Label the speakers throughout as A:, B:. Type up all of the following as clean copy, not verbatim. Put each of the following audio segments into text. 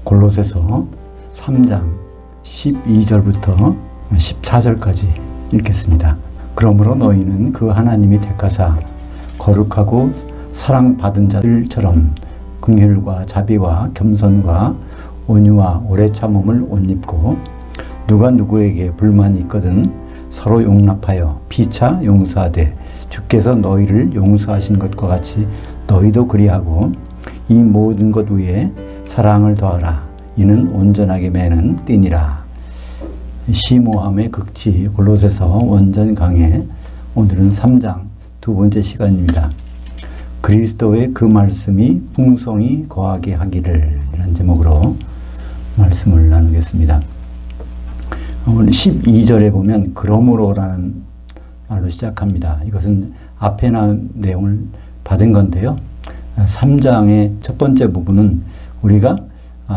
A: 골로새서 3장 12절부터 14절까지 읽겠습니다. 그러므로 너희는 그 하나님이 택하사 거룩하고 사랑받은 자들처럼 긍휼과 자비와 겸손과 온유와 오래 참음을 옷 입고 누가 누구에게 불만이 있거든 서로 용납하여 피차 용서하되 주께서 너희를 용서하신 것과 같이 너희도 그리하고 이 모든 것 위에 사랑을 더하라. 이는 온전하게 매는 띠니라. 심오함의 극치 골로새서 원전 강해. 오늘은 3장 두 번째 시간입니다. 그리스도의 그 말씀이 풍성히 거하게 하기를, 이런 제목으로 말씀을 나누겠습니다. 오늘 12절에 보면 그러므로라는 말로 시작합니다. 이것은 앞에 나온 내용을 받은 건데요. 3장의 첫 번째 부분은 우리가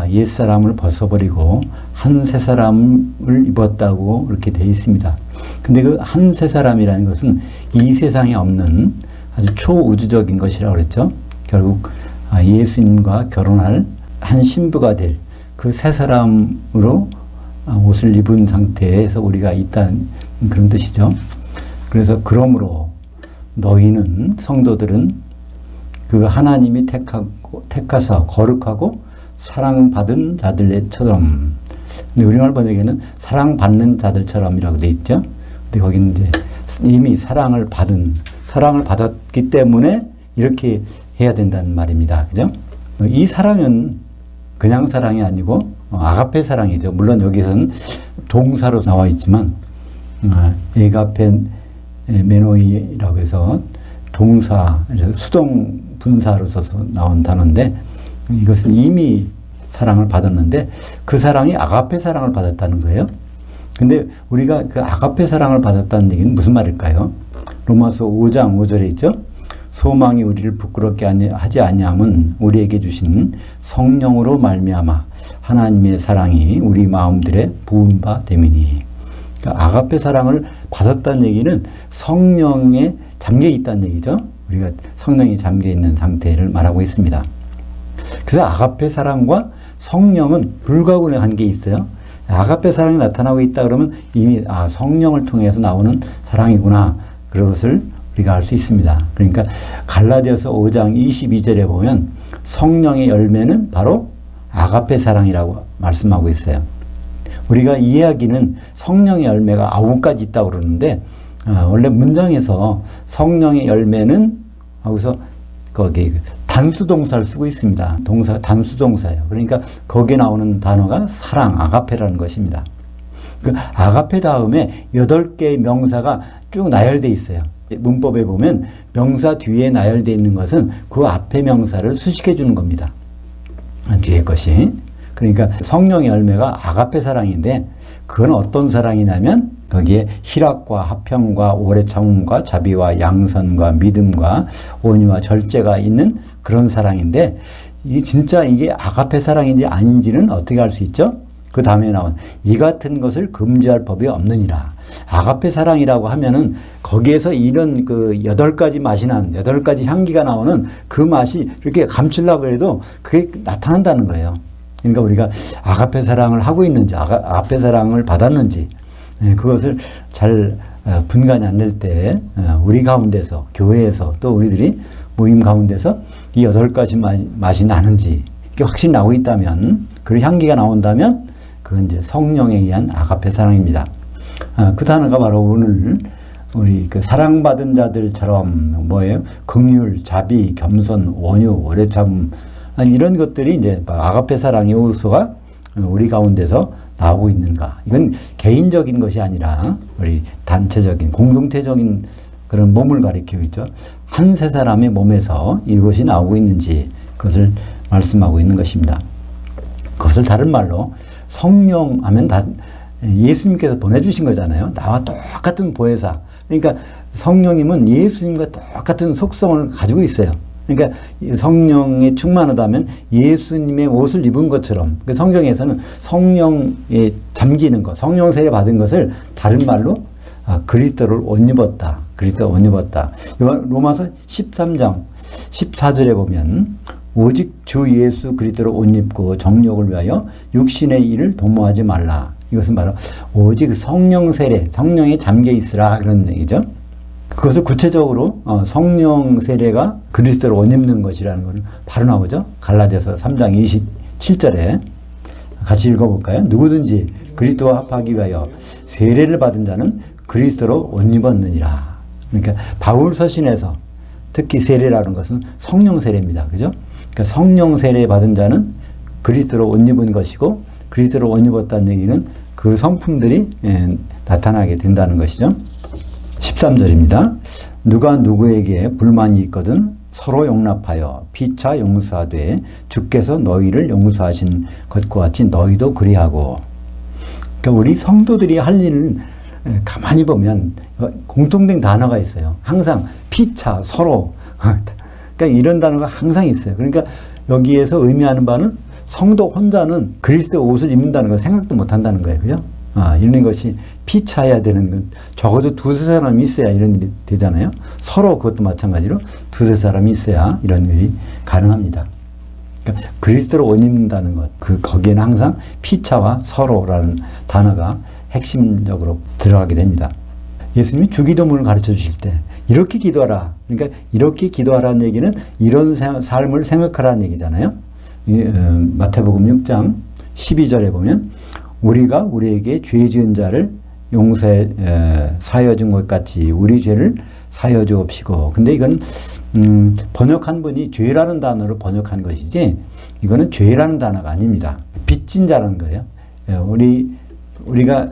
A: 옛사람을 벗어버리고 한 새사람을 입었다고 이렇게 되어 있습니다. 근데 그 한 새사람이라는 것은 이 세상에 없는 아주 초우주적인 것이라고 그랬죠. 결국 예수님과 결혼할 한 신부가 될 그 새사람으로 옷을 입은 상태에서 우리가 있다는 그런 뜻이죠. 그래서 그러므로 너희는, 성도들은 그 하나님이 택하사 거룩하고 사랑받은 자들처럼, 근데 우리말 번역에는 사랑받는 자들처럼이라고 돼 있죠. 근데 거기는 이제 이미 사랑을 받았기 때문에 이렇게 해야 된다는 말입니다. 그죠? 이 사랑은 그냥 사랑이 아니고 아가페 사랑이죠. 물론 여기서는 동사로 나와 있지만 에가페 메노이라고 해서 동사, 수동 분사로서 나온 단어인데, 이것은 이미 사랑을 받았는데 그 사랑이 아가페 사랑을 받았다는 거예요. 근데 우리가 그 아가페 사랑을 받았다는 얘기는 무슨 말일까요? 로마서 5장 5절에 있죠. 소망이 우리를 부끄럽게 하지 아니함은 우리에게 주신 성령으로 말미암아 하나님의 사랑이 우리 마음들에 부은 바 됨이니. 그러니까 아가페 사랑을 받았다는 얘기는 성령에 잠겨 있다는 얘기죠. 우리가 성령이 잠겨 있는 상태를 말하고 있습니다. 그래서 아가페 사랑과 성령은 불가분의 관계에 있어요. 아가페 사랑이 나타나고 있다 그러면 이미 성령을 통해서 나오는 사랑이구나, 그런 것을 우리가 알 수 있습니다. 그러니까 갈라디아서 5장 22절에 보면 성령의 열매는 바로 아가페 사랑이라고 말씀하고 있어요. 우리가 이해하기는 성령의 열매가 9가지 있다고 그러는데 원래 문장에서 성령의 열매는 하고서 거기 단수동사를 쓰고 있습니다. 동사가 단수동사예요. 그러니까 거기에 나오는 단어가 사랑, 아가페라는 것입니다. 그 아가페 다음에 8개의 명사가 쭉 나열되어 있어요. 문법에 보면 명사 뒤에 나열되어 있는 것은 그 앞에 명사를 수식해 주는 겁니다. 뒤에 것이. 그러니까 성령의 열매가 아가페 사랑인데 그건 어떤 사랑이냐면 거기에 희락과 화평과 오래 참음과 자비와 양선과 믿음과 온유와 절제가 있는 그런 사랑인데, 이 진짜 이게 아가페 사랑인지 아닌지는 어떻게 알 수 있죠? 그 다음에 나온 이 같은 것을 금지할 법이 없느니라. 아가페 사랑이라고 하면은 거기에서 이런 그 8가지 맛이 난 8가지 향기가 나오는 그 맛이 이렇게 감추려고 해도 그게 나타난다는 거예요. 그러니까 우리가 아가페 사랑을 하고 있는지 아가페 사랑을 받았는지 그것을 잘 분간이 안 될 때 우리 가운데서, 교회에서, 또 우리들이 모임 가운데서 이 8가지 맛이 나는지 이게 확실히 나오고 있다면, 그런 향기가 나온다면 그건 이제 성령에 의한 아가페 사랑입니다. 그 단어가 바로 오늘 우리 그 사랑받은 자들처럼 뭐예요? 긍휼, 자비, 겸손, 온유, 오래 참음, 이런 것들이 이제 아가페 사랑의 요소가 우리 가운데서 나오고 있는가. 이건 개인적인 것이 아니라 우리 단체적인, 공동체적인 그런 몸을 가리키고 있죠. 한 세 사람의 몸에서 이것이 나오고 있는지 그것을 말씀하고 있는 것입니다. 그것을 다른 말로 성령 하면 다 예수님께서 보내주신 거잖아요. 나와 똑같은 보혜사. 그러니까 성령님은 예수님과 똑같은 속성을 가지고 있어요. 그러니까 성령에 충만하다면 예수님의 옷을 입은 것처럼, 성경에서는 성령에 잠기는 것, 성령 세례 받은 것을 다른 말로 그리스도를 옷 입었다. 그리스도를 옷 입었다. 로마서 13장 14절에 보면 오직 주 예수 그리스도로 옷 입고 정욕을 위하여 육신의 일을 도모하지 말라. 이것은 바로 오직 성령 세례, 성령에 잠겨 있으라 그런 얘기죠. 그것을 구체적으로 성령 세례가 그리스도로 옷 입는 것이라는 것은 바로 나오죠. 갈라디아서 3장 27절에 같이 읽어볼까요? 누구든지 그리스도와 합하기 위하여 세례를 받은 자는 그리스도로 옷 입었느니라. 그러니까 바울 서신에서 특히 세례라는 것은 성령 세례입니다. 그죠? 그러니까 성령 세례 받은 자는 그리스도로 옷 입은 것이고 그리스도로 옷 입었다는 얘기는 그 성품들이 나타나게 된다는 것이죠. 13절입니다. 누가 누구에게 불만이 있거든 서로 용납하여 피차 용서하되 주께서 너희를 용서하신 것과 같이 너희도 그리하고. 그러니까 우리 성도들이 할 일은 가만히 보면 공통된 단어가 있어요. 항상 피차, 서로. 그러니까 이런 단어가 항상 있어요. 그러니까 여기에서 의미하는 바는 성도 혼자는 그리스도 옷을 입는다는 걸 생각도 못 한다는 거예요. 그죠? 이런 것이 피차해야 되는 건 적어도 두세 사람이 있어야 이런 일이 되잖아요. 서로 그것도 마찬가지로 두세 사람이 있어야 이런 일이 가능합니다. 그러니까 그리스도로 옷 입는다는 것, 거기에는 항상 피차와 서로라는 단어가 핵심적으로 들어가게 됩니다. 예수님이 주기도문을 가르쳐 주실 때 이렇게 기도하라. 그러니까 이렇게 기도하라는 얘기는 이런 삶을 생각하라는 얘기잖아요. 마태복음 6장 12절에 보면 우리가 우리에게 죄 지은 자를 사하여 준 것 같이 우리 죄를 사하여 주옵시고. 근데 이건 번역한 분이 죄라는 단어로 번역한 것이지 이거는 죄라는 단어가 아닙니다. 빚진 자라는 거예요. 우리가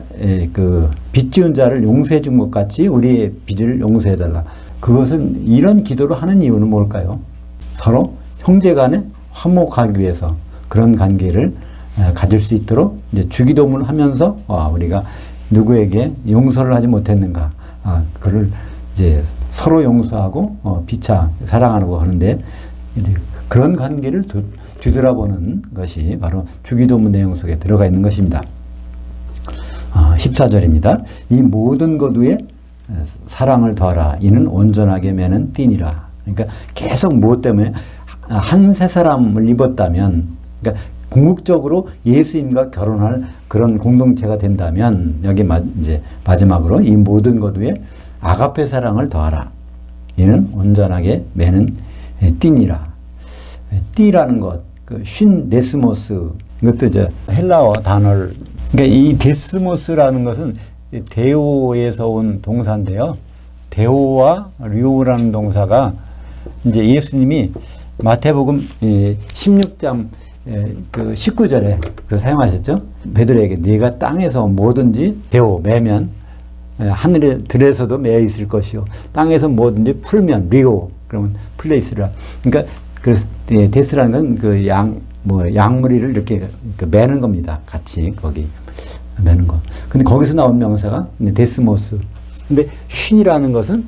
A: 그 빚 지은 자를 용서해 준 것 같이 우리의 빚을 용서해 달라. 그것은 이런 기도를 하는 이유는 뭘까요? 서로 형제 간에 화목하기 위해서 그런 관계를 가질 수 있도록 이제 주기도문을 하면서 우리가 누구에게 용서를 하지 못했는가, 그를 이제 서로 용서하고 피차 사랑하고 하는데 이제 그런 관계를 뒤돌아보는 것이 바로 주기도문 내용 속에 들어가 있는 것입니다. 14절입니다. 이 모든 것 위에 사랑을 더하라. 이는 온전하게 매는 띠니라. 그러니까 계속 무엇 때문에 한 세 사람을 입었다면, 그러니까 궁극적으로 예수님과 결혼할 그런 공동체가 된다면 여기 이제 마지막으로 이 모든 것 위에 아가페 사랑을 더하라. 이는 온전하게 매는 띠니라. 띠라는 것, 쉰 데스모스, 이것도 이제 헬라어 단어를, 그러니까 이 데스모스라는 것은 데오에서 온 동사인데요. 데오와 류라는 동사가 이제 예수님이 마태복음 16장 19절에 사용하셨죠. 베드로에게 네가 땅에서 뭐든지 데오 매면 하늘에 들에서도 매어 있을 것이요 땅에서 뭐든지 풀면 리오 그러면 플레이스라. 그러니까 데스라는 건 양무리를 이렇게 매는 겁니다. 같이 거기 매는 거. 근데 거기서 나온 명사가 데스모스. 근데 쉰이라는 것은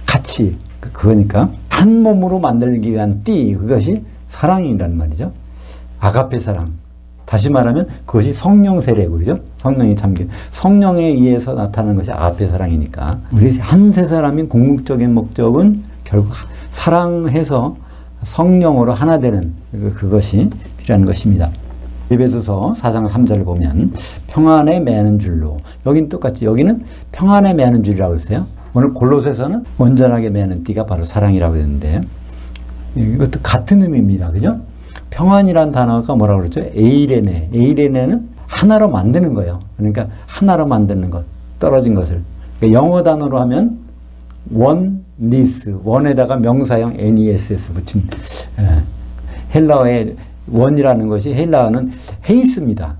A: 같이 그거니까 한 몸으로 만들기 위한 띠, 그것이 사랑이라는 말이죠. 아가페 사랑. 다시 말하면 그것이 성령 세례고, 그죠? 성령이 잠긴, 성령에 의해서 나타나는 것이 아가페 사랑이니까. 우리 한 세 사람인 궁극적인 목적은 결국 사랑해서 성령으로 하나 되는 그것이 필요한 것입니다. 에베소서 4장 3절을 보면 평안에 매는 줄로, 여긴 똑같이 여기는 평안에 매는 줄이라고 했어요. 오늘 골로새서는 온전하게 매는 띠가 바로 사랑이라고 했는데 이것도 같은 의미입니다. 그죠? 평안이란 단어가 뭐라고 그러죠? 에이레네. 에이레네는 하나로 만드는 거예요. 그러니까 하나로 만드는 것, 떨어진 것을. 그러니까 영어 단어로 하면 원리스, 원에다가 명사형 NESS 붙인 헬라어의 원이라는 것이 헬라어는 헤이스입니다.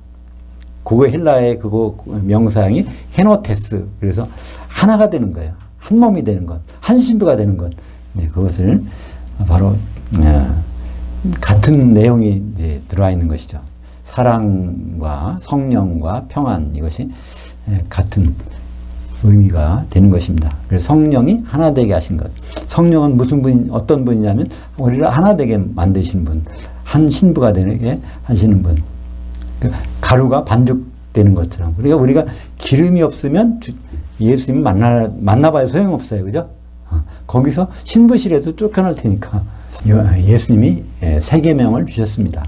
A: 그거 헬라어의 그거 명사형이 헤노테스. 그래서 하나가 되는 거예요. 한 몸이 되는 것, 한 신부가 되는 것. 네, 그것을 바로 같은 내용이 이제 들어와 있는 것이죠. 사랑과 성령과 평안, 이것이 같은 의미가 되는 것입니다. 그래서 성령이 하나 되게 하신 것. 성령은 무슨 분, 어떤 분이냐면 우리를 하나 되게 만드신 분, 한 신부가 되게 하시는 분. 가루가 반죽되는 것처럼. 그러니까 우리가 기름이 없으면 예수님 만나봐야 소용없어요. 그죠? 거기서 신부실에서 쫓겨날 테니까 예수님이 세 계명을 주셨습니다.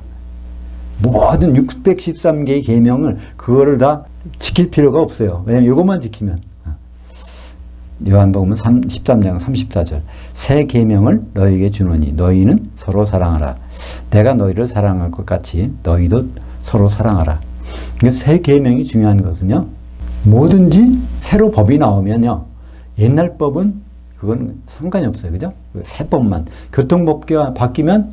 A: 모든 613개의 계명을 그거를 다 지킬 필요가 없어요. 왜냐면 이것만 지키면. 요한복음 13장 34절 새 계명을 너희에게 주노니 너희는 서로 사랑하라. 내가 너희를 사랑할 것 같이 너희도 서로 사랑하라. 새 계명이 중요한 것은요. 뭐든지 새로 법이 나오면요. 옛날 법은 그건 상관이 없어요. 그죠? 새 법만. 교통법규가 바뀌면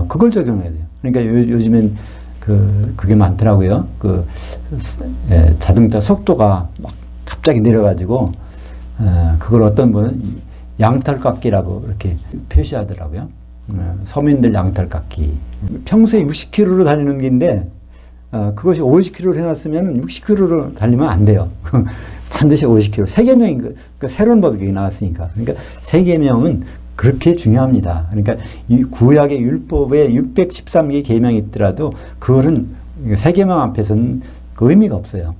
A: 그걸 적용해야 돼요. 그러니까 요즘엔 그게 많더라고요. 자동차 속도가 막 갑자기 내려가지고 그걸 어떤 분은 양털깎기라고 이렇게 표시하더라고요. 서민들 양털깎기. 평소에 60km로 달리는 길인데 그것이 50km로 해놨으면 60km로 달리면 안 돼요. 반드시 50km. 세계명이 새로운 법이 나왔으니까. 그러니까 세계명은 그렇게 중요합니다. 그러니까 이 구약의 율법에 613개 계명이 있더라도 그거는 세계명 앞에서는 그 의미가 없어요.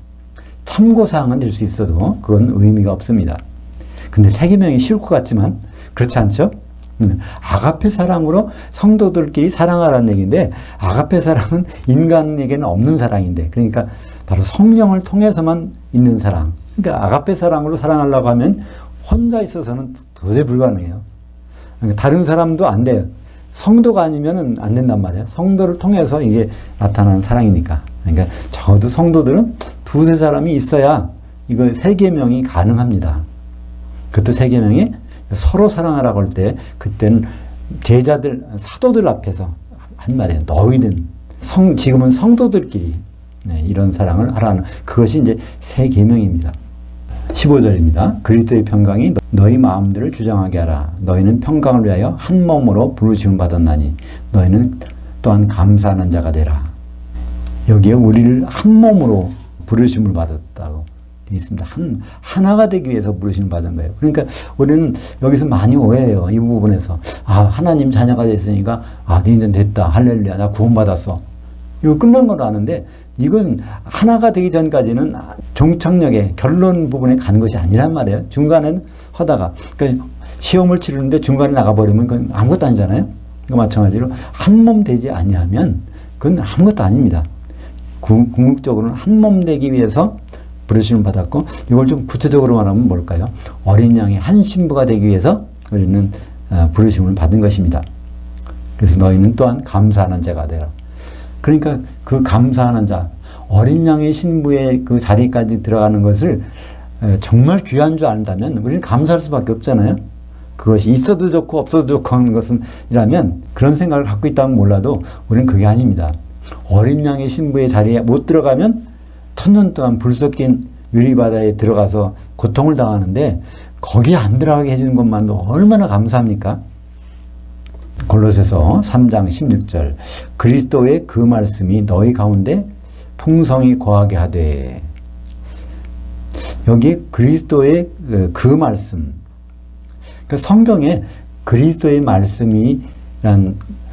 A: 참고사항은 될 수 있어도 그건 의미가 없습니다. 근데 세계명이 쉬울 것 같지만 그렇지 않죠? 아가페 사랑으로 성도들끼리 사랑하라는 얘기인데 아가페 사랑은 인간에게는 없는 사랑인데 그러니까 바로 성령을 통해서만 있는 사랑. 그러니까 아가페 사랑으로 사랑하려고 하면 혼자 있어서는 도저히 불가능해요. 그러니까 다른 사람도 안 돼요. 성도가 아니면 안 된단 말이에요. 성도를 통해서 이게 나타나는 사랑이니까. 그러니까 적어도 성도들은 두세 사람이 있어야 이거 세 계명이 가능합니다. 그것도 세 계명이 서로 사랑하라고 할 때 그때는 제자들 사도들 앞에서 한 말이에요. 너희는 지금은 성도들끼리 이런 사랑을 하라는 그것이 이제 세 계명입니다. 15절입니다. 그리스도의 평강이 너희 마음들을 주장하게 하라. 너희는 평강을 위하여 한 몸으로 부르심을 받았나니 너희는 또한 감사하는 자가 되라. 여기에 우리를 한 몸으로 부르심을 받았다고 되어 있습니다. 하나가 되기 위해서 부르심을 받은 거예요. 그러니까 우리는 여기서 많이 오해해요. 이 부분에서. 하나님 자녀가 됐으니까 너희는 됐다. 할렐루야. 나 구원받았어. 이거 끝난 걸 아는데 이건 하나가 되기 전까지는 종착역의 결론 부분에 간 것이 아니란 말이에요. 중간에는 하다가 그러니까 시험을 치르는데 중간에 나가버리면 그건 아무것도 아니잖아요. 그 마찬가지로 한 몸 되지 아니하면 그건 아무것도 아닙니다. 궁극적으로는 한 몸 되기 위해서 부르심을 받았고 이걸 좀 구체적으로 말하면 뭘까요? 어린 양의 한 신부가 되기 위해서 우리는 부르심을 받은 것입니다. 그래서 너희는 또한 감사하는 자가 되라. 그러니까 그 감사하는 자, 어린 양의 신부의 그 자리까지 들어가는 것을 정말 귀한 줄 안다면 우리는 감사할 수밖에 없잖아요. 그것이 있어도 좋고 없어도 좋고 하는 것이라면 그런 생각을 갖고 있다면 몰라도 우리는 그게 아닙니다. 어린 양의 신부의 자리에 못 들어가면 천년 동안 불 섞인 유리바다에 들어가서 고통을 당하는데 거기에 안 들어가게 해주는 것만도 얼마나 감사합니까? 골로새서 3장 16절 그리스도의 그 말씀이 너희 가운데 풍성히 거하게 하되 여기 그리스도의 그 말씀 그 성경에 그리스도의 말씀이란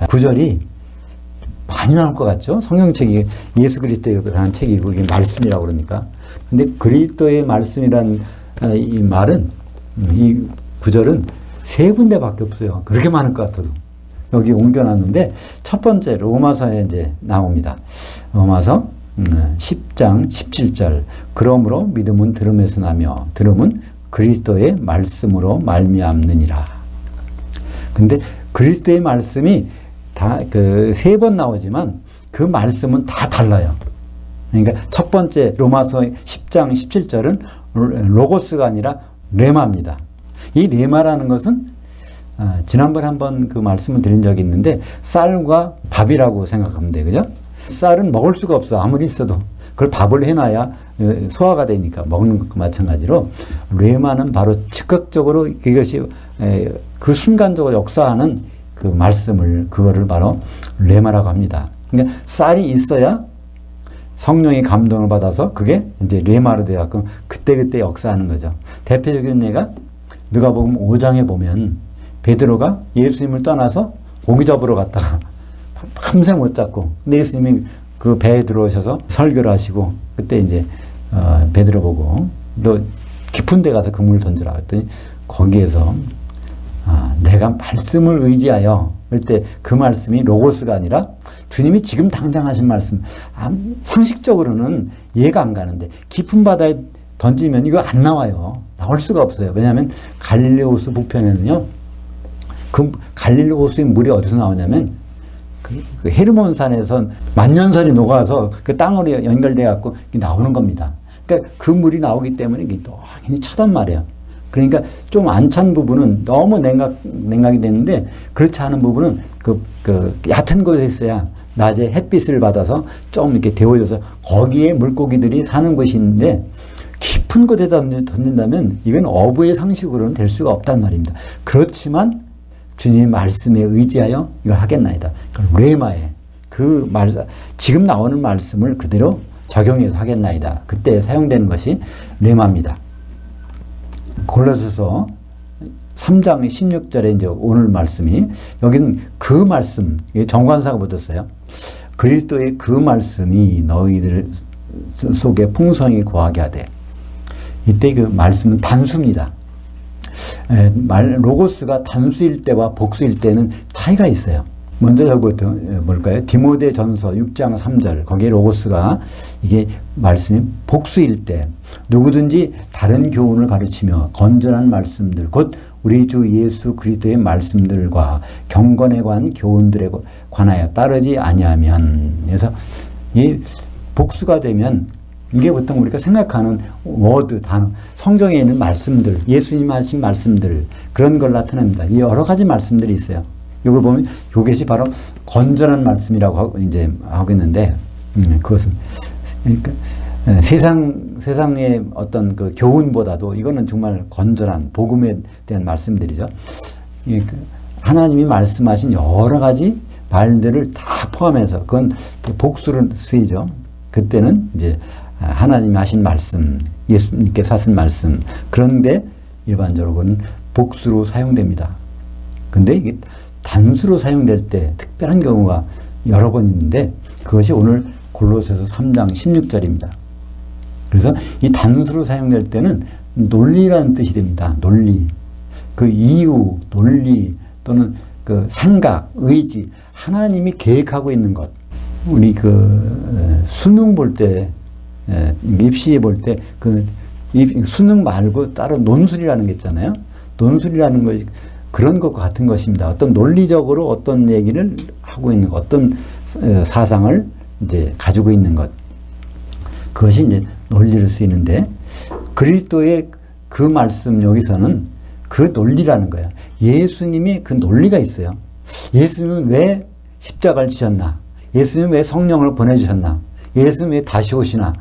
A: 구절이 많이 나올 것 같죠? 성경책이 예수 그리스도에 관한 책이고 이게 말씀이라고 그러니까 근데 그리스도의 말씀이란 이 말은 이 구절은 세 군데밖에 없어요. 그렇게 많을 것 같아도 여기 옮겨놨는데 첫 번째 로마서에 이제 나옵니다. 로마서 10장 17절 그러므로 믿음은 들음에서 나며 들음은 그리스도의 말씀으로 말미암느니라. 근데 그리스도의 말씀이 다 그 세 번 나오지만 그 말씀은 다 달라요. 그러니까 첫 번째 로마서 10장 17절은 로고스가 아니라 레마입니다. 이 레마라는 것은 지난번에 한번 그 말씀을 드린 적이 있는데 쌀과 밥이라고 생각하면 돼요. 그죠? 쌀은 먹을 수가 없어. 아무리 있어도. 그걸 밥을 해놔야 소화가 되니까 먹는 것과 마찬가지로 레마는 바로 즉각적으로 이것이 그 순간적으로 역사하는 그 말씀을 그거를 바로 레마라고 합니다. 그러니까 쌀이 있어야 성령의 감동을 받아서 그게 이제 레마로 되어갖고 그때그때 역사하는 거죠. 대표적인 예가 누가복음 5장에 보면 베드로가 예수님을 떠나서 고기 잡으러 갔다가 밤새 못 잡고 근데 예수님이 그 배에 들어오셔서 설교를 하시고 그때 이제 베드로 보고 너 깊은 데 가서 그물을 던져라 했더니 거기에서 내가 말씀을 의지하여 그럴 때 그 말씀이 로고스가 아니라 주님이 지금 당장 하신 말씀, 상식적으로는 이해가 안 가는데 깊은 바다에 던지면 이거 안 나와요. 나올 수가 없어요. 왜냐하면 갈릴리 호수 북편에는요, 그 갈릴리 호수의 물이 어디서 나오냐면 그 헤르몬 산에서 만년설이 녹아서 그 땅으로 연결돼 갖고 나오는 겁니다. 그러니까 그 물이 나오기 때문에 이게 굉장히 차단 말이에요. 그러니까 좀 안 찬 부분은 너무 냉각이 되는데, 그렇지 않은 부분은 그 얕은 곳에 있어야 낮에 햇빛을 받아서 좀 이렇게 데워져서 거기에 물고기들이 사는 곳이 있는데, 깊은 곳에 던진다면 이건 어부의 상식으로는 될 수가 없단 말입니다. 그렇지만 주님의 말씀에 의지하여 이걸 하겠나이다. 그러니까 레마에 지금 나오는 말씀을 그대로 적용해서 하겠나이다. 그때 사용되는 것이 레마입니다. 골로새서 3장 16절에 이제 오늘 말씀이, 여기는 그 말씀, 정관사가 붙었어요. 그리스도의 그 말씀이 너희들 속에 풍성히 거하게 하되. 이때 그 말씀은 단수입니다. 로고스가 단수일 때와 복수일 때는 차이가 있어요. 먼저 저부터 뭘까요? 디모데 전서 6장 3절. 거기에 로고스가 이게 말씀이 복수일 때 누구든지 다른 교훈을 가르치며 건전한 말씀들, 곧 우리 주 예수 그리스도의 말씀들과 경건에 관한 교훈들에 관하여 따르지 아니하면. 그래서 이 복수가 되면 이게 보통 우리가 생각하는 워드, 단어, 성경에 있는 말씀들, 예수님 하신 말씀들, 그런 걸 나타냅니다. 이 여러 가지 말씀들이 있어요. 이걸 보면 이것이 바로 건전한 말씀이라고 하고 있는데, 그것은 그러니까 세상의 어떤 그 교훈보다도 이거는 정말 건전한 복음에 대한 말씀들이죠. 하나님이 말씀하신 여러 가지 말들을 다 포함해서 그건 복수로 쓰이죠. 그때는 이제 하나님이 하신 말씀, 예수님께서 하신 말씀, 그런데 일반적으로는 복수로 사용됩니다. 근데 이게 단수로 사용될 때 특별한 경우가 여러 번 있는데, 그것이 오늘 골로새서 3장 16절입니다. 그래서 이 단수로 사용될 때는 논리라는 뜻이 됩니다. 논리. 그 이유, 논리 또는 그 생각, 의지, 하나님이 계획하고 있는 것. 우리 그 수능 볼 때, 입시 볼 때 그 수능 말고 따로 논술이라는 게 있잖아요. 논술이라는 것이 그런 것과 같은 것입니다. 어떤 논리적으로 어떤 얘기를 하고 있는 것, 어떤 사상을 이제 가지고 있는 것. 그것이 이제 논리를 쓰이는데, 그리스도의 그 말씀 여기서는 그 논리라는 거예요. 예수님이 그 논리가 있어요. 예수님은 왜 십자가를 지셨나? 예수님은 왜 성령을 보내주셨나? 예수님은 왜 다시 오시나?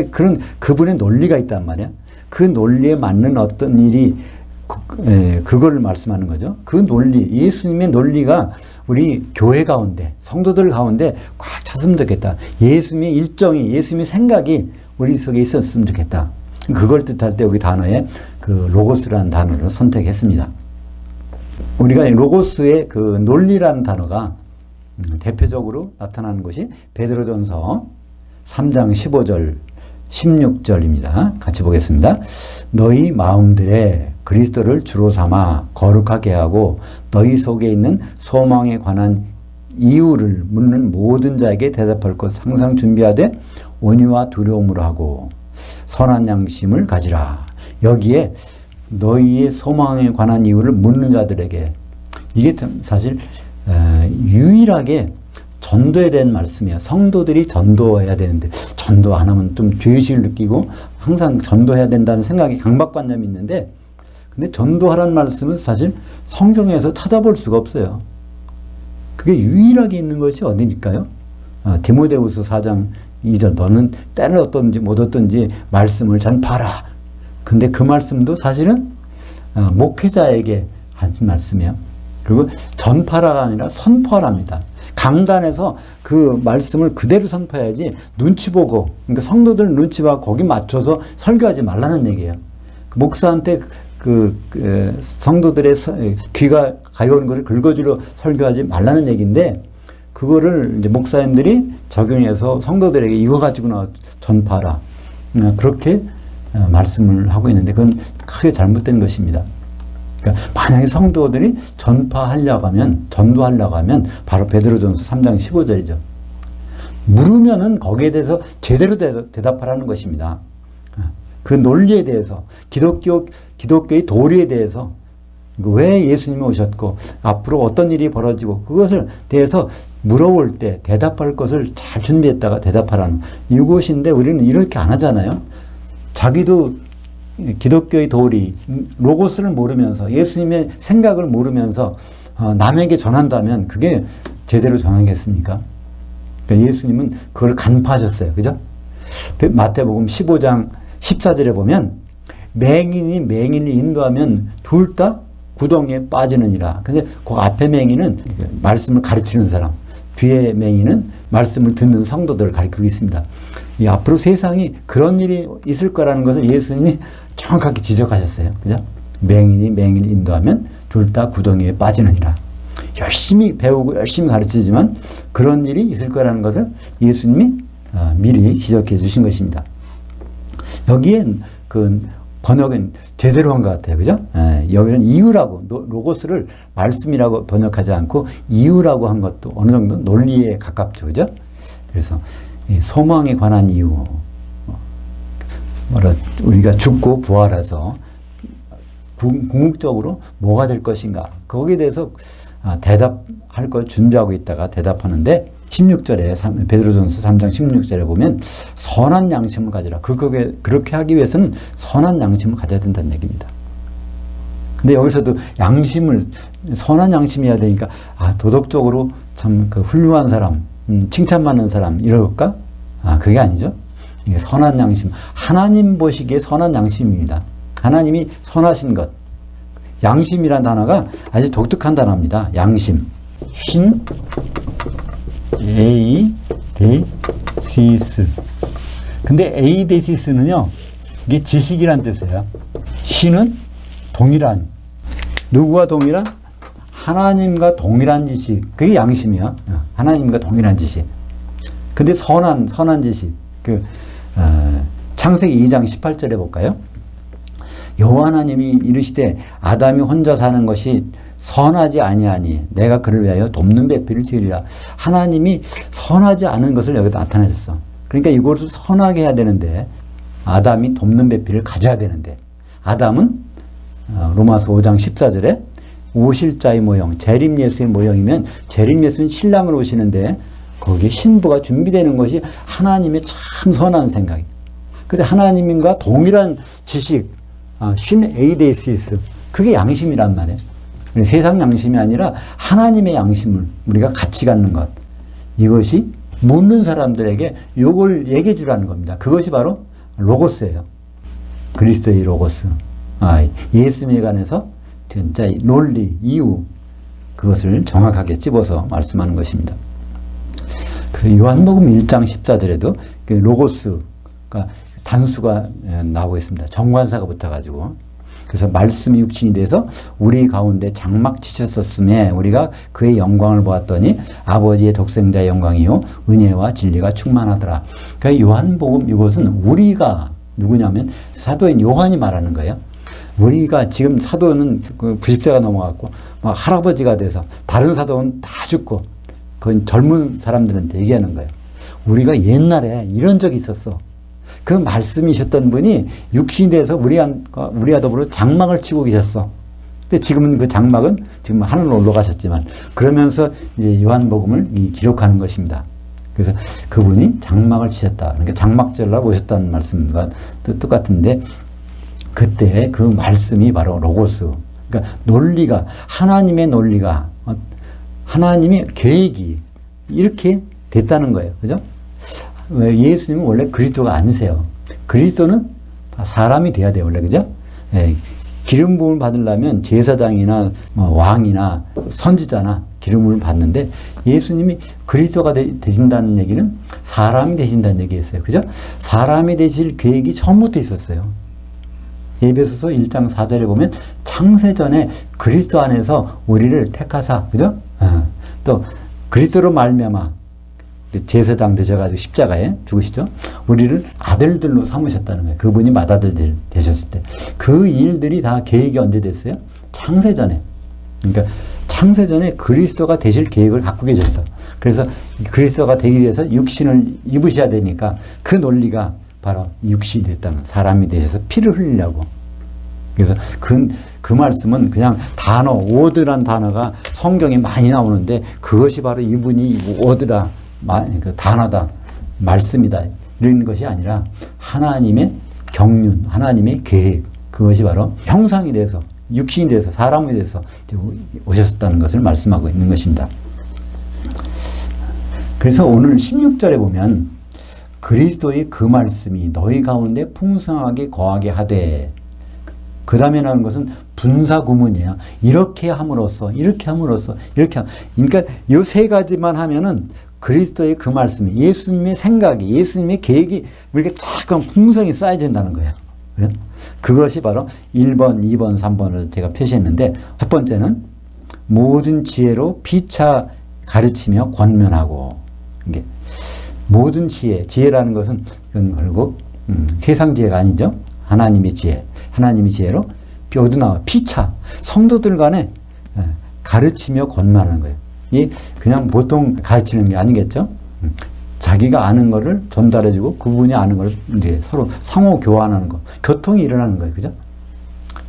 A: 그런 그분의 논리가 있단 말이야. 그 논리에 맞는 어떤 일이 그걸 말씀하는 거죠. 그 논리, 예수님의 논리가 우리 교회 가운데, 성도들 가운데 꽉 찼으면 좋겠다. 예수님의 일정이, 예수님의 생각이 우리 속에 있었으면 좋겠다. 그걸 뜻할 때 여기 단어에 그 로고스라는 단어를 선택했습니다. 우리가 로고스의 그 논리라는 단어가 대표적으로 나타나는 것이 베드로전서 3장 15절, 16절입니다. 같이 보겠습니다. 너희 마음들에 그리스도를 주로 삼아 거룩하게 하고 너희 속에 있는 소망에 관한 이유를 묻는 모든 자에게 대답할 것 항상 준비하되 온유와 두려움으로 하고 선한 양심을 가지라. 여기에 너희의 소망에 관한 이유를 묻는 자들에게, 이게 사실 유일하게 전도에 대한 말씀이야. 성도들이 전도해야 되는데 전도 안 하면 좀 죄의식을 느끼고 항상 전도해야 된다는 생각이 강박관념이 있는데, 근데 전도하라는 말씀은 사실 성경에서 찾아볼 수가 없어요. 그게 유일하게 있는 것이 어디일까요? 디모데후서 4장 2절 너는 때를 얻든지 못 얻든지 말씀을 전파하라. 근데 그 말씀도 사실은 목회자에게 하신 말씀이에요. 그리고 전파라가 아니라 선포하랍니다. 강단에서 그 말씀을 그대로 선포해야지 눈치 보고, 그러니까 성도들 눈치 보고 거기 맞춰서 설교하지 말라는 얘기예요. 목사한테 성도들의 귀가 가여운 것을 긁어주려 설교하지 말라는 얘기인데, 그거를 이제 목사님들이 적용해서 성도들에게 이거 가지고 나와 전파하라. 그렇게 말씀을 하고 있는데 그건 크게 잘못된 것입니다. 그러니까 만약에 성도들이 전도하려고 하면 바로 베드로전서 3장 15절이죠. 물으면은 거기에 대해서 제대로 대답하라는 것입니다. 그 논리에 대해서, 기독교의 도리에 대해서, 왜 예수님이 오셨고 앞으로 어떤 일이 벌어지고 그것을 대해서 물어볼 때 대답할 것을 잘 준비했다가 대답하라는 이것인데, 우리는 이렇게 안 하잖아요. 자기도 기독교의 도리, 로고스를 모르면서, 예수님의 생각을 모르면서 남에게 전한다면 그게 제대로 전하겠습니까? 그러니까 예수님은 그걸 간파하셨어요. 그죠? 마태복음 15장 14절에 보면 맹인이 맹인을 인도하면 둘 다 구덩이에 빠지느니라. 근데 그 앞에 맹인은 말씀을 가르치는 사람, 뒤에 맹인은 말씀을 듣는 성도들을 가리키고 있습니다. 이 앞으로 세상이 그런 일이 있을 거라는 것을 예수님이 정확하게 지적하셨어요. 그죠? 맹인이 맹인을 인도하면 둘 다 구덩이에 빠지느니라. 열심히 배우고 열심히 가르치지만 그런 일이 있을 거라는 것을 예수님이 미리 지적해 주신 것입니다. 여기엔 그 번역은 제대로 한 것 같아요. 그죠? 여기는 이유라고, 로고스를 말씀이라고 번역하지 않고 이유라고 한 것도 어느 정도 논리에 가깝죠. 그죠? 그래서 소망에 관한 이유, 우리가 죽고 부활해서 궁극적으로 뭐가 될 것인가, 거기에 대해서 대답할 걸 준비하고 있다가 대답하는데, 16절에 베드로전서 3장 16절에 보면 선한 양심을 가지라. 그렇게 하기 위해서는 선한 양심을 가져야 된다는 얘기입니다. 근데 여기서도 양심을, 선한 양심이어야 되니까 도덕적으로 참 그 훌륭한 사람, 칭찬받는 사람 이럴까? 그게 아니죠. 이게 선한 양심, 하나님 보시기에 선한 양심입니다. 하나님이 선하신 것, 양심이란 단어가 아주 독특한 단어입니다. 양심, 신, 에이데시스. 근데 에이데시스는요, 이게 지식이란 뜻이에요. 신은 동일한, 누구와 동일한? 하나님과 동일한 지식. 그게 양심이야. 하나님과 동일한 지식. 근데 선한 지식. 창세기 2장 18절에 볼까요? 여호와 하나님이 이르시되 아담이 혼자 사는 것이 선하지 아니하니 내가 그를 위하여 돕는 배필을 지으리라. 하나님이 선하지 않은 것을 여기다 나타내셨어. 그러니까 이것을 선하게 해야 되는데, 아담이 돕는 배필을 가져야 되는데, 아담은 로마서 5장 14절에 오실 자의 모형, 재림 예수의 모형이면 재림 예수는 신랑을 오시는데 거기에 신부가 준비되는 것이 하나님의 참 선한 생각이에요. 근데 하나님과 동일한 지식, 신 에이데시스, 그게 양심이란 말이에요. 세상 양심이 아니라 하나님의 양심을 우리가 같이 갖는 것, 이것이 묻는 사람들에게 이걸 얘기해 주라는 겁니다. 그것이 바로 로고스예요. 그리스도의 로고스. 예수님에 관해서 진짜 논리, 이유, 그것을 정확하게 찝어서 말씀하는 것입니다. 그래서 요한복음 1장 14절에도 그 로고스가 단수가 나오고 있습니다. 정관사가 붙어가지고. 그래서 말씀이 육신이 돼서 우리 가운데 장막 치셨었음에 우리가 그의 영광을 보았더니 아버지의 독생자의 영광이요 은혜와 진리가 충만하더라. 그러니까 요한복음, 이것은 우리가 누구냐면 사도인 요한이 말하는 거예요. 우리가 지금 사도는 90세가 넘어갔고 막 할아버지가 돼서 다른 사도는 다 죽고 그건 젊은 사람들한테 얘기하는 거예요. 우리가 옛날에 이런 적이 있었어. 그 말씀이셨던 분이 육신이 돼서 우리와 더불어 장막을 치고 계셨어. 근데 지금은 그 장막은 지금 하늘로 올라가셨지만, 그러면서 이제 요한복음을 기록하는 것입니다. 그래서 그분이 장막을 치셨다. 그러니까 장막절날 오셨다는 말씀과 똑같은데, 그때 그 말씀이 바로 로고스. 그러니까 논리가, 하나님의 논리가, 하나님의 계획이 이렇게 됐다는 거예요. 그죠? 예수님은 원래 그리스도가 아니세요. 그리스도는 사람이 돼야 돼요, 원래. 그죠? 기름 부음을 받으려면 제사장이나 왕이나 선지자나 기름 부음을 받는데, 예수님이 그리스도가 되신다는 얘기는 사람이 되신다는 얘기였어요. 그죠? 사람이 되실 계획이 처음부터 있었어요. 에베소서 1장 4절에 보면 창세전에 그리스도 안에서 우리를 택하사, 그죠? 또 그리스도로 말미암아 제사장 되셔가지고 십자가에 죽으시죠. 우리를 아들들로 삼으셨다는 거예요. 그분이 맏아들 되셨을 때. 그 일들이 다 계획이 언제 됐어요? 창세전에, 그러니까 창세전에 그리스도가 되실 계획을 갖고 계셨어. 그래서 그리스도가 되기 위해서 육신을 입으셔야 되니까 그 논리가 바로 육신이 됐다는, 사람이 되셔서 피를 흘리려고. 그래서 그 말씀은 그냥 단어, 워드란 단어가 성경에 많이 나오는데 그것이 바로 이분이 워드다, 그 단어다, 말씀이다, 이런 것이 아니라 하나님의 경륜, 하나님의 계획, 그것이 바로 형상이 돼서, 육신이 돼서, 사람이 돼서 오셨다는 것을 말씀하고 있는 것입니다. 그래서 오늘 16절에 보면 그리스도의 그 말씀이 너희 가운데 풍성하게 거하게 하되, 그 다음에 나오는 것은 분사구문이에요. 이렇게 함으로써, 이렇게 함으로써, 이렇게 그러니까 이 세 가지만 하면은 그리스도의 그 말씀이, 예수님의 생각이, 예수님의 계획이 이렇게 잠깐 풍성히 쌓여진다는 거예요. 그것이 바로 1번, 2번, 3번을 제가 표시했는데, 첫 번째는 모든 지혜로 피차 가르치며 권면하고, 이게 모든 지혜라는 것은 결국 세상 지혜가 아니죠. 하나님의 지혜, 하나님의 지혜로 어디 나와? 피차, 성도들 간에 가르치며 권면하는 거예요. 이 그냥 보통 가르치는 게 아니겠죠. 자기가 아는 거를 전달해주고 그분이 아는 걸 이제 서로 상호 교환하는 거, 교통이 일어나는 거예요, 그죠?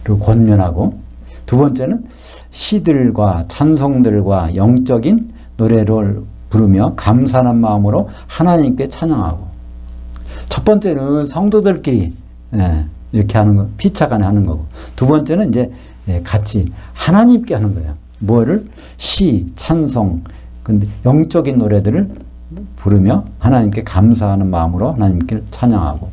A: 그리고 권면하고, 두 번째는 시들과 찬송들과 영적인 노래를 부르며 감사하는 마음으로 하나님께 찬양하고. 첫 번째는 성도들끼리 이렇게 하는 거, 피차간에 하는 거고, 두 번째는 이제 같이 하나님께 하는 거예요. 뭐를? 시, 찬송, 근데 영적인 노래들을 부르며 하나님께 감사하는 마음으로 하나님께 찬양하고.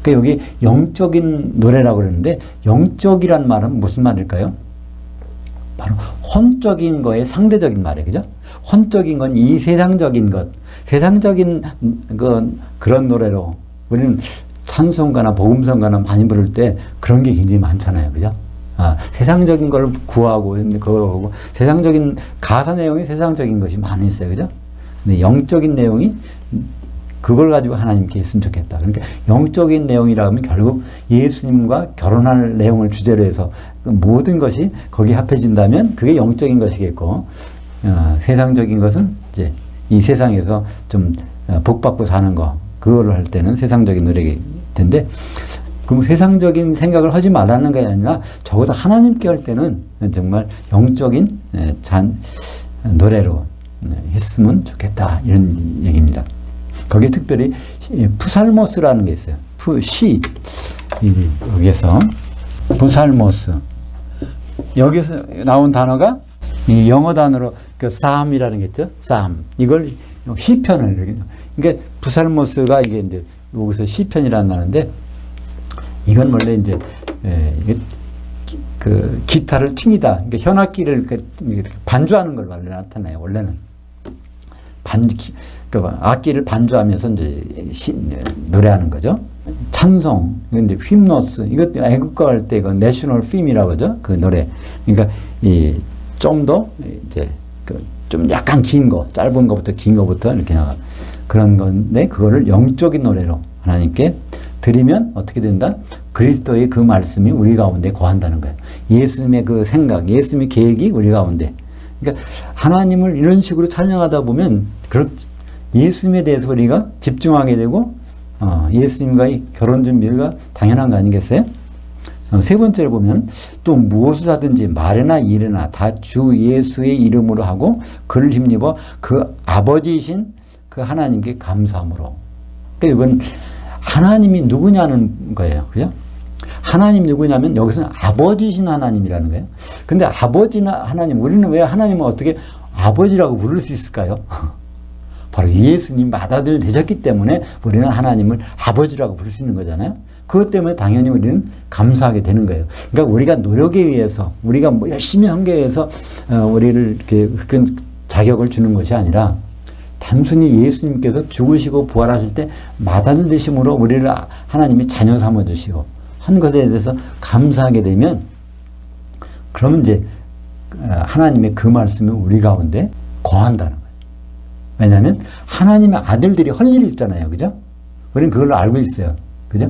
A: 그러니까 여기 영적인 노래라고 그러는데, 영적이란 말은 무슨 말일까요? 바로 혼적인 거에 상대적인 말이에요. 그죠? 혼적인 건 이 세상적인 것, 세상적인 그런 노래로, 우리는 찬송가나 복음성가나 많이 부를 때 그런 게 굉장히 많잖아요. 그죠? 세상적인 걸 구하고, 그거 세상적인 가사 내용이 세상적인 것이 많이 있어요. 그죠? 근데 영적인 내용이 그걸 가지고 하나님께 했으면 좋겠다. 그러니까 영적인 내용이라 하면 결국 예수님과 결혼할 내용을 주제로 해서 그 모든 것이 거기에 합해진다면 그게 영적인 것이겠고, 세상적인 것은 이제 이 세상에서 좀 복받고 사는 거, 그거를 할 때는 세상적인 노래일 텐데, 그럼 세상적인 생각을 하지 말라는 게 아니라 적어도 하나님께 할 때는 정말 영적인 노래로 했으면 좋겠다, 이런 얘기입니다. 거기에 특별히 푸살모스라는 게 있어요. 여기에서 푸살모스, 여기서 나온 단어가 이 영어 단어로 그 사함이라는 게 있죠. 사함, 이걸 시편을 이렇게, 그러니까 푸살모스가 이게 이제 여기서 시편이라는 단어인데, 이건 원래 이제 그 기타를 튕기다, 그러니까 현악기를 반주하는 걸 원래 나타나요. 원래는 그러니까 악기를 반주하면서 이제 노래하는 거죠. 찬송, 근데 휄노스, 이것도 애국가 할 때 그 내셔널 핌이라고 하죠. 그 노래. 그러니까 좀 더 이제 좀 약간 긴 거, 짧은 거부터 긴 거부터 이렇게 나가, 그런 건데, 그거를 영적인 노래로 하나님께 드리면 어떻게 된다? 그리스도의 그 말씀이 우리 가운데 거한다는 거예요. 예수님의 그 생각, 예수님의 계획이 우리 가운데. 그러니까 하나님을 이런 식으로 찬양하다 보면 예수님에 대해서 우리가 집중하게 되고, 예수님과의 결혼 준비가 당연한 거 아니겠어요? 세 번째로 보면, 또 무엇을 하든지 말이나 일이나 다 주 예수의 이름으로 하고 그를 힘입어 그 아버지이신 그 하나님께 감사함으로. 그러니까 이건 하나님이 누구냐는 거예요. 그죠? 하나님 누구냐면 여기서는 아버지신 하나님이라는 거예요. 근데 아버지나 하나님, 우리는 왜 하나님을 어떻게 아버지라고 부를 수 있을까요? 바로 예수님 맏아들 되셨기 때문에 우리는 하나님을 아버지라고 부를 수 있는 거잖아요. 그것 때문에 당연히 우리는 감사하게 되는 거예요. 그러니까 우리가 노력에 의해서, 우리가 뭐 열심히 한 게 의해서 우리를 이렇게 자격을 주는 것이 아니라, 단순히 예수님께서 죽으시고 부활하실 때 맏아들 되심으로 우리를 하나님이 자녀 삼아주시고 한 것에 대해서 감사하게 되면, 그러면 이제 하나님의 그 말씀이 우리 가운데 거한다는 거예요. 왜냐하면 하나님의 아들들이 할 일이 있잖아요. 그죠? 우리는 그걸 알고 있어요. 그죠?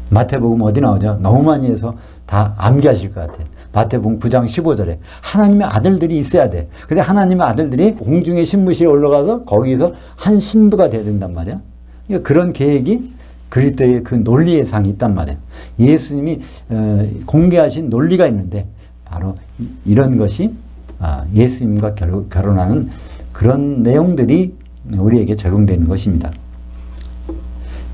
A: 마태복음 어디 나오죠? 너무 많이 해서 다 암기하실 것 같아요. 마태복음 9장 15절에 하나님의 아들들이 있어야 돼. 근데 하나님의 아들들이 공중의 신부실에 올라가서 거기서 한 신부가 돼야 된단 말이야. 그러니까 그런 계획이 그리스도의 그 논리의 상이 있단 말이에요. 예수님이 공개하신 논리가 있는데 바로 이런 것이 예수님과 결혼하는 그런 내용들이 우리에게 적용되는 것입니다.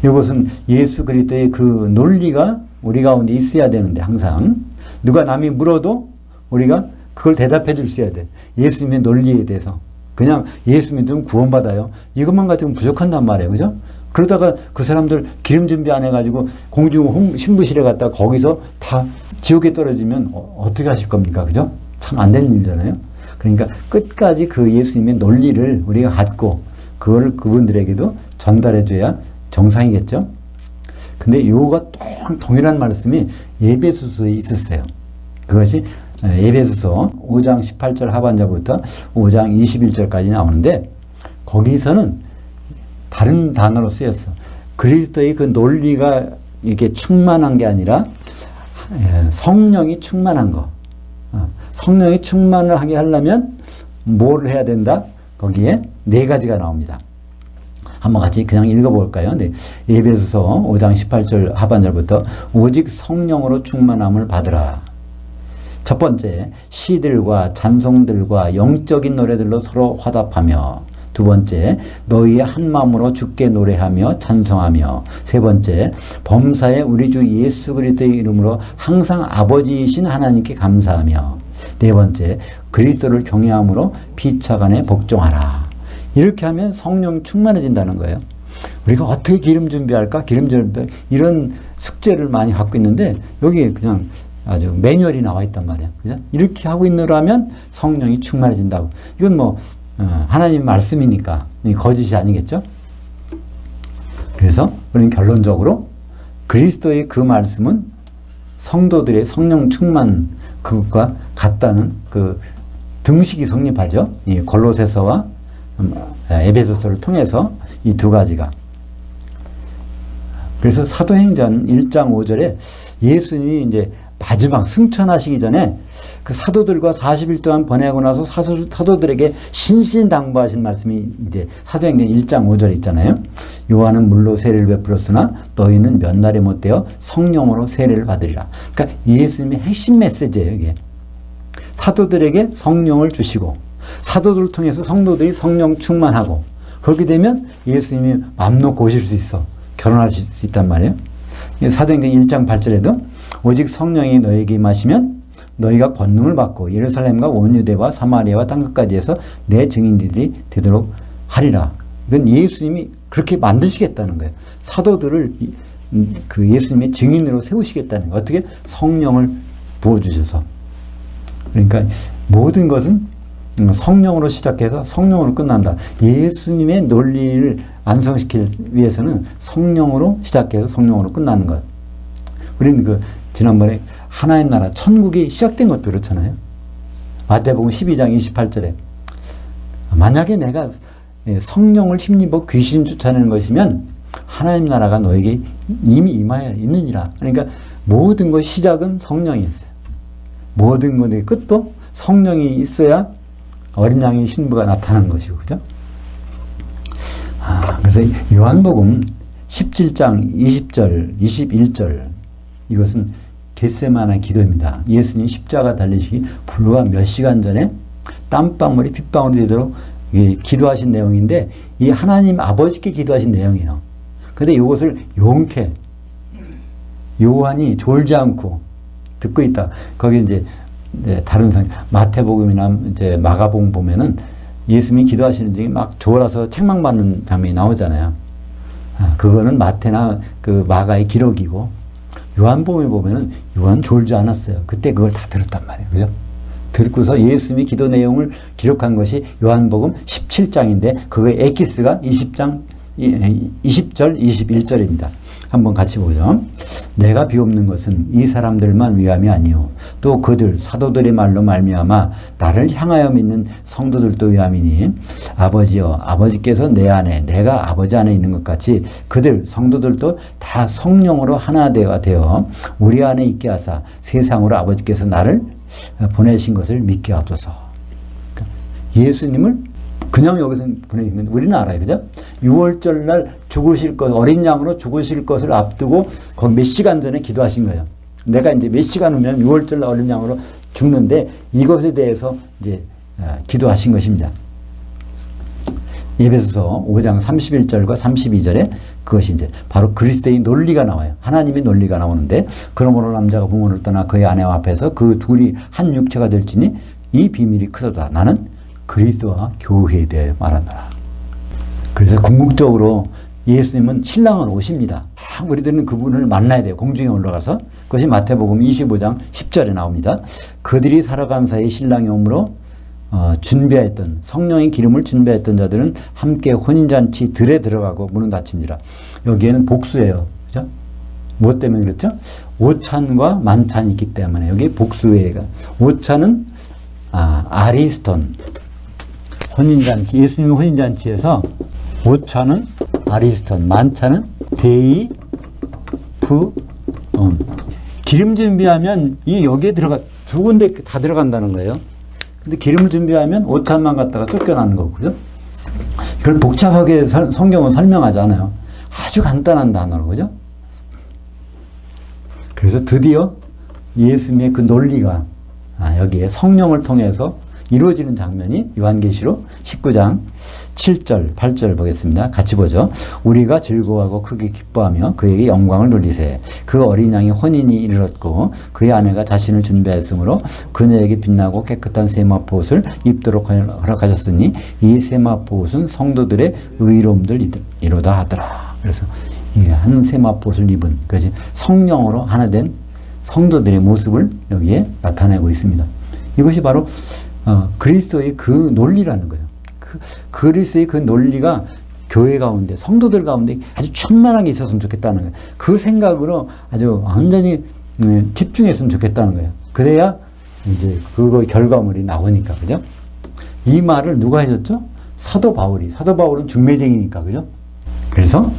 A: 이것은 예수 그리스도의 그 논리가 우리 가운데 있어야 되는데 항상 누가 남이 물어도 우리가 그걸 대답해 줄 수 있어야 돼. 예수님의 논리에 대해서. 그냥 예수 믿으면 구원받아요. 이것만 가지고 부족한단 말이에요. 그죠? 그러다가 그 사람들 기름 준비 안 해가지고 공중 신부실에 갔다가 거기서 다 지옥에 떨어지면 어떻게 하실 겁니까? 그죠? 참 안 되는 일이잖아요. 그러니까 끝까지 그 예수님의 논리를 우리가 갖고 그걸 그분들에게도 전달해 줘야 정상이겠죠? 근데 요거가 동일한 말씀이 에베소서에 있었어요. 그것이 에베소서 5장 18절 하반절부터 5장 21절까지 나오는데 거기서는 다른 단어로 쓰였어. 그리스도의 그 논리가 이렇게 충만한 게 아니라 성령이 충만한 거. 성령이 충만을 하게 하려면 뭘 해야 된다? 거기에 4가지가 나옵니다. 한번 같이 그냥 읽어볼까요? 네. 에베소서 5장 18절 하반절부터 오직 성령으로 충만함을 받으라. 첫 번째, 시들과 찬송들과 영적인 노래들로 서로 화답하며, 두 번째, 너희의 한 마음으로 주께 노래하며 찬송하며, 세 번째, 범사에 우리 주 예수 그리스도의 이름으로 항상 아버지이신 하나님께 감사하며, 네 번째, 그리스도를 경외함으로 피차간에 복종하라. 이렇게 하면 성령 충만해진다는 거예요. 우리가 어떻게 기름 준비할까? 기름 준비 이런 숙제를 많이 갖고 있는데 여기 그냥 아주 매뉴얼이 나와 있단 말이야. 그죠? 이렇게 하고 있느라면 성령이 충만해진다고. 이건 뭐 하나님 말씀이니까 거짓이 아니겠죠? 그래서 우리는 결론적으로 그리스도의 그 말씀은 성도들의 성령 충만 그것과 같다는 그 등식이 성립하죠. 이 골로새서와 에베소서를 통해서 이 2가지가. 그래서 사도행전 1장 5절에 예수님이 이제 마지막 승천하시기 전에 그 사도들과 40일 동안 보내고 나서 사도들에게 신신당부하신 말씀이 이제 사도행전 1장 5절에 있잖아요. 요한은 물로 세례를 베풀었으나 너희는 몇 날에 못되어 성령으로 세례를 받으리라. 그러니까 예수님의 핵심 메시지예요, 이게. 사도들에게 성령을 주시고 사도들을 통해서 성도들이 성령 충만하고 그렇게 되면 예수님이 맘 놓고 오실 수 있어. 결혼하실 수 있단 말이에요. 사도행전 1장 8절에도 오직 성령이 너에게 임하시면 너희가 권능을 받고 예루살렘과 온 유대와 사마리아와 땅끝까지 해서 내 증인들이 되도록 하리라. 이건 예수님이 그렇게 만드시겠다는 거예요. 사도들을 그 예수님의 증인으로 세우시겠다는 거예요. 어떻게? 성령을 부어주셔서. 그러니까 모든 것은 성령으로 시작해서 성령으로 끝난다. 예수님의 논리를 완성시키기 위해서는 성령으로 시작해서 성령으로 끝나는 것. 우리는 그 지난번에 하나님 나라 천국이 시작된 것도 그렇잖아요. 마태복음 12장 28절에 만약에 내가 성령을 힘입어 귀신 쫓아내는 것이면 하나님 나라가 너에게 이미 임하여 있느니라. 그러니까 모든 것 시작은 성령이었어요. 모든 것의 끝도 성령이 있어야 어린 양의 신부가 나타난 것이고, 그죠? 그래서 요한복음 17장 20절, 21절 이것은 겟세마네 기도입니다. 예수님 십자가 달리시기 불과 몇 시간 전에 땀방울이 핏방울이 되도록 기도하신 내용인데 이 하나님 아버지께 기도하신 내용이에요. 그런데 이것을 용케 요한이 졸지 않고 듣고 있다. 거기 이제 다른 마태복음이나 이제 마가복음 보면은 예수님이 기도하시는 중에 막 졸아서 책망받는 장면이 나오잖아요. 그거는 마태나 그 마가의 기록이고 요한복음에 보면은 요한 졸지 않았어요. 그때 그걸 다 들었단 말이에요. 그죠? 듣고서 예수님이 기도 내용을 기록한 것이 요한복음 17장인데 그거의 엑기스가 20절 21절입니다. 한번 같이 보죠. 내가 비옵는 것은 이 사람들만 위함이 아니요 또 그들 사도들의 말로 말미암아 나를 향하여 믿는 성도들도 위함이니 아버지여 아버지께서 내 안에 내가 아버지 안에 있는 것 같이 그들 성도들도 다 성령으로 하나 되어 우리 안에 있게 하사 세상으로 아버지께서 나를 보내신 것을 믿게 하옵소서. 예수님을 그냥 여기서 보내신 건 우리는 알아요. 그죠? 6월절 날 죽으실 것, 어린 양으로 죽으실 것을 앞두고 거기 몇 시간 전에 기도하신 거예요. 내가 이제 몇 시간 후면 6월절 날 어린 양으로 죽는데 이것에 대해서 이제 기도하신 것입니다. 에베소서 5장 31절과 32절에 그것이 이제 바로 그리스도의 논리가 나와요. 하나님의 논리가 나오는데 그러므로 남자가 부모를 떠나 그의 아내와 합해서 그 둘이 한 육체가 될지니 이 비밀이 크도다. 나는 그리스도와 교회에 대해 말한다. 그래서 궁극적으로 예수님은 신랑은 오십니다. 우리들은 그분을 만나야 돼요. 공중에 올라가서. 그것이 마태복음 25장 10절에 나옵니다. 그들이 살아간 사이 신랑이 오므로 준비하였던 성령의 기름을 준비했던 자들은 함께 혼인잔치 들에 들어가고 문은 닫힌지라. 여기에는 복수예요. 그죠? 무엇 때문에 그렇죠? 오찬과 만찬이 있기 때문에 여기 복수예요. 오찬은 아리스톤 혼인잔치, 예수님 혼인잔치에서 오찬은 아리스톤, 만찬은 데이푸온. 기름 준비하면 이 여기에 들어가 두 군데 다 들어간다는 거예요. 근데 기름을 준비하면 오찬만 갖다가 쫓겨나는 거고, 그죠? 이걸 복잡하게 성경은 설명하지 않아요. 아주 간단한 단어로, 그죠? 그래서 드디어 예수님의 그 논리가 여기에 성령을 통해서 이루어지는 장면이 요한계시록 19장 7절, 8절 보겠습니다. 같이 보죠. 우리가 즐거워하고 크게 기뻐하며 그에게 영광을 돌리세. 그 어린 양이 혼인이 이르렀고 그의 아내가 자신을 준비하였으므로 그녀에게 빛나고 깨끗한 세마포옷을 입도록 허락하셨으니 이 세마포옷은 성도들의 의로움들이로다 하더라. 그래서 한 세마포옷을 입은 그것이 성령으로 하나 된 성도들의 모습을 여기에 나타내고 있습니다. 이것이 바로 그리스도의 그 논리라는 거예요. 그리스도의 그 논리가 교회 가운데, 성도들 가운데 아주 충만하게 있었으면 좋겠다는 거예요. 그 생각으로 아주 완전히 집중했으면 좋겠다는 거예요. 그래야 이제 그거 결과물이 나오니까, 그죠? 이 말을 누가 해줬죠? 사도 바울이. 사도 바울은 중매쟁이니까, 그죠? 그래서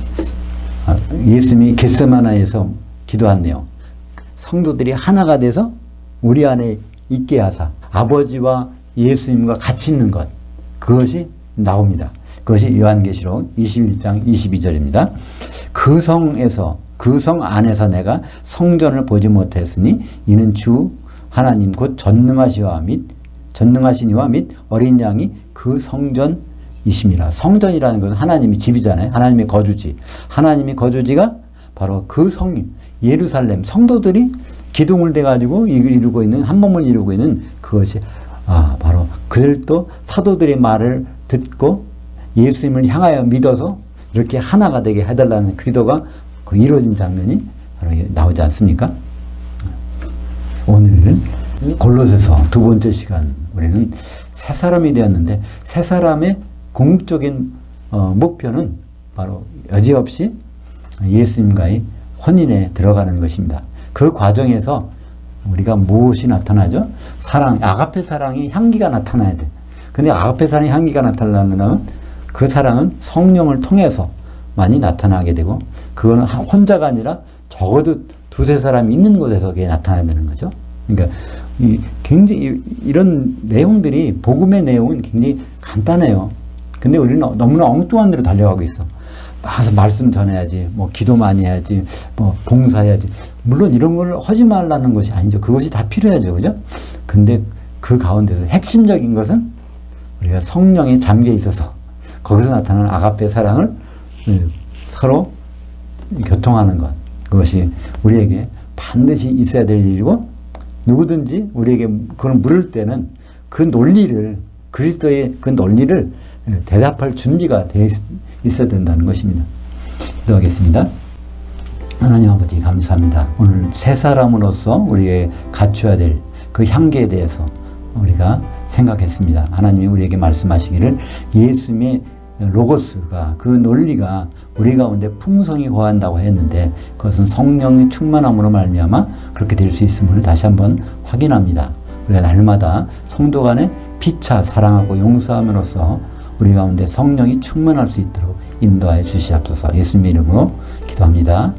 A: 예수님이 겟세마나에서 기도한 내용. 성도들이 하나가 돼서 우리 안에 있게 하사 아버지와 예수님과 같이 있는 것, 그것이 나옵니다. 그것이 요한계시록 21장 22절입니다. 그 성 안에서 내가 성전을 보지 못했으니 이는 주 하나님 곧 전능하시니와 및 어린 양이 그 성전이심이라. 성전이라는 것은 하나님의 집이잖아요. 하나님의 거주지. 하나님의 거주지가 바로 그 예루살렘 성도들이 기둥을 대가지고 이루고 있는, 한 몸을 이루고 있는 그것이 바로 그들도 사도들의 말을 듣고 예수님을 향하여 믿어서 이렇게 하나가 되게 해달라는 기도가 이루어진 장면이 바로 나오지 않습니까? 오늘 골로새서 두 번째 시간 우리는 새 사람이 되었는데 새 사람의 궁극적인 목표는 바로 여지없이 예수님과의 혼인에 들어가는 것입니다. 그 과정에서 우리가 무엇이 나타나죠? 사랑, 아가페 사랑의 향기가 나타나야 돼. 근데 아가페 사랑의 향기가 나타나려면 그 사랑은 성령을 통해서 많이 나타나게 되고, 그거는 혼자가 아니라 적어도 두세 사람이 있는 곳에서 그게 나타나야 되는 거죠. 그러니까 굉장히 이런 내용들이, 복음의 내용은 굉장히 간단해요. 근데 우리는 너무나 엉뚱한 데로 달려가고 있어. 나와서 말씀 전해야지, 뭐 기도 많이 해야지, 뭐 봉사해야지. 물론 이런 걸 하지 말라는 것이 아니죠. 그것이 다 필요하죠. 그죠? 근데 그 가운데서 핵심적인 것은 우리가 성령에 잠겨 있어서 거기서 나타나는 아가페 사랑을 서로 교통하는 것. 그것이 우리에게 반드시 있어야 될 일이고, 누구든지 우리에게 그걸 물을 때는 그 논리를, 그리스도의 그 논리를 대답할 준비가 되어 있어야 된다는 것입니다. 기도하겠습니다. 하나님 아버지 감사합니다. 오늘 새 사람으로서 우리에게 갖춰야 될 그 향기에 대해서 우리가 생각했습니다. 하나님이 우리에게 말씀하시기를 예수님의 로고스가, 그 논리가 우리 가운데 풍성히 거한다고 했는데 그것은 성령의 충만함으로 말미암아 그렇게 될 수 있음을 다시 한번 확인합니다. 우리가 날마다 성도 간에 피차 사랑하고 용서함으로써 우리 가운데 성령이 충만할 수 있도록 인도하여 주시옵소서. 예수님의 이름으로 기도합니다.